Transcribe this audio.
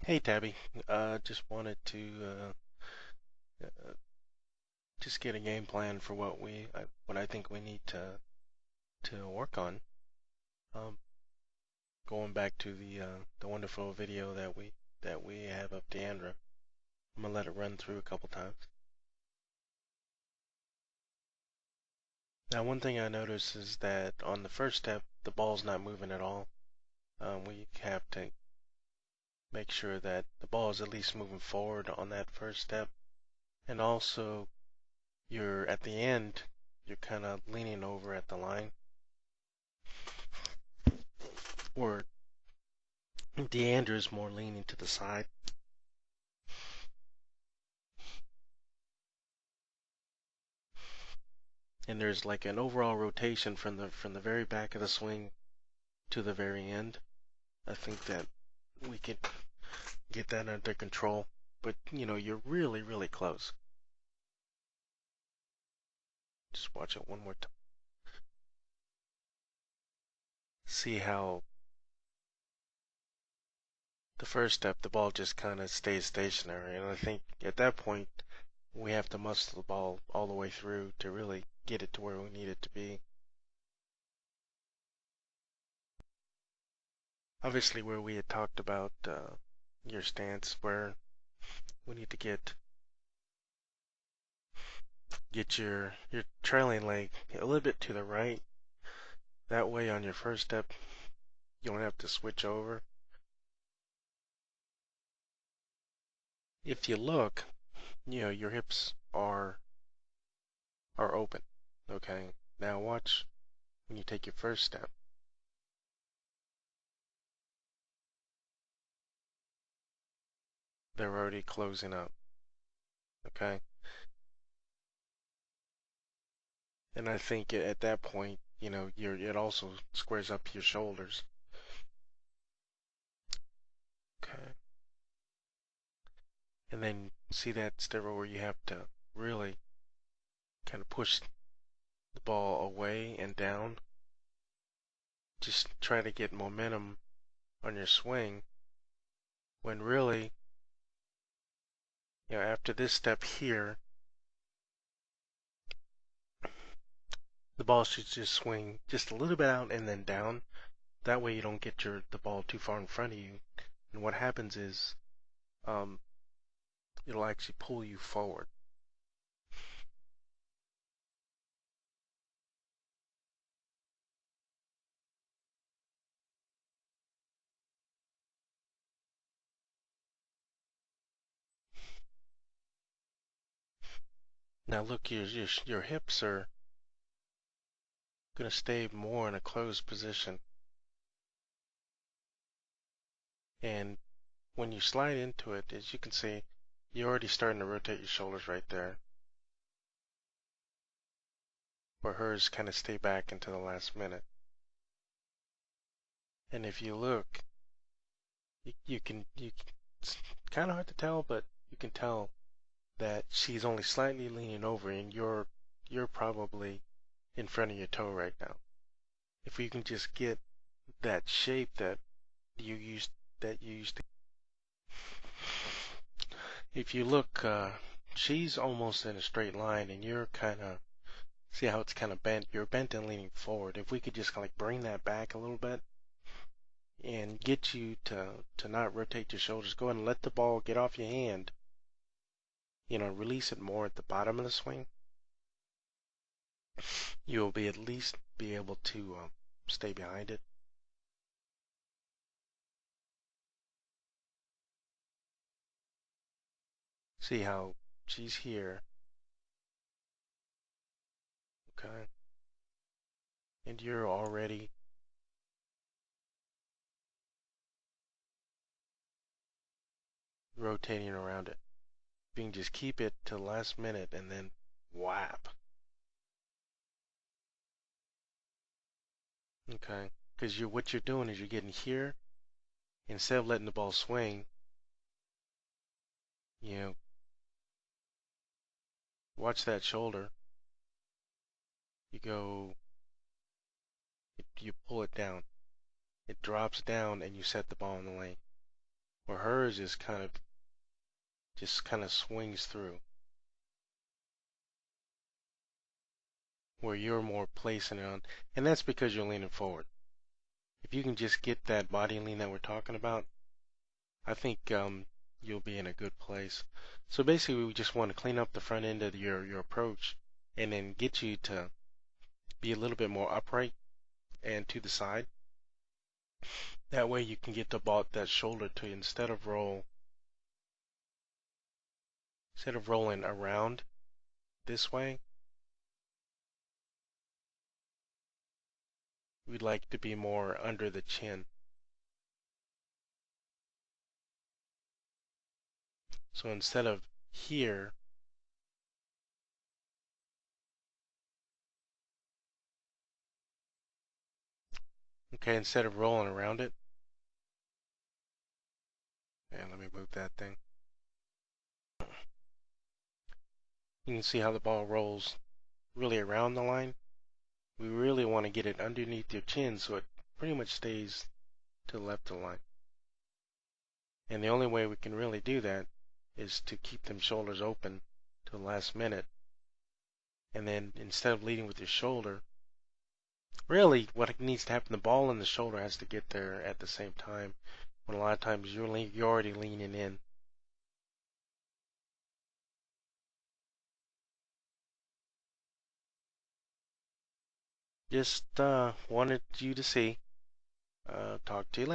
Hey Tabby, just wanted to just get a game plan for what I think we need to work on. Um, Going back to the wonderful video that we have of Deandra, I'm gonna let it run through a couple times. Now, one thing I noticed is that on the first step, the ball's not moving at all. We have to make sure that the ball is at least moving forward on that first step, and also you're at the end, you're kind of leaning over at the line. Or Deandra's more leaning to the side. And there's like an overall rotation from the very back of the swing to the very end. I think that we could get that under control. But you're really, really close. Just watch it one more time. See how the first step, the ball just kind of stays stationary. And I think at that point, we have to muscle the ball all the way through to really get it to where we need it to be. Obviously, where we had talked about your stance, where we need to get your trailing leg a little bit to the right. That way on your first step, you don't have to switch over. If you look, your hips are open. Okay. Now watch when you take your first step. They're already closing up. Okay. And I think at that point, it also squares up your shoulders. Okay. And then see that step where you have to really kind of push the ball away and down. Just try to get momentum on your swing, when really, after this step here, the ball should just swing just a little bit out and then down. That way you don't get the ball too far in front of you. And what happens is it'll actually pull you forward. Now look, your hips are going to stay more in a closed position. And when you slide into it, as you can see, you're already starting to rotate your shoulders right there, where hers kind of stay back into the last minute. And if you look, it's kind of hard to tell, but you can tell that she's only slightly leaning over, and you're probably in front of your toe right now. If we can just get that shape that you used to, if you look, she's almost in a straight line, and you're kind of, see how it's kind of bent. You're bent and leaning forward. If we could just like bring that back a little bit and get you to not rotate your shoulders, go ahead and let the ball get off your hand. Release it more at the bottom of the swing. You'll at least be able to stay behind it. See how she's here. Okay. And you're already rotating around it. You can just keep it to the last minute and then whap. Okay. Because what you're doing is you're getting here, instead of letting the ball swing, watch that shoulder. You pull it down. It drops down and you set the ball in the lane. where hers is just kind of swings through, where you're more placing it on, and that's because you're leaning forward. If you can just get that body lean that we're talking about, I think you'll be in a good place. So basically, we just want to clean up the front end of your approach, and then get you to be a little bit more upright and to the side. That way, you can get that shoulder to instead of rolling around this way, we'd like to be more under the chin. So instead of here, okay, instead of rolling around it, and let me move that thing. You can see how the ball rolls really around the line. We really want to get it underneath your chin so it pretty much stays to the left of the line. And the only way we can really do that is to keep them shoulders open to the last minute. And then instead of leading with your shoulder, really what needs to happen, the ball and the shoulder has to get there at the same time, when a lot of times you're already leaning in. Just wanted you to see. Talk to you later.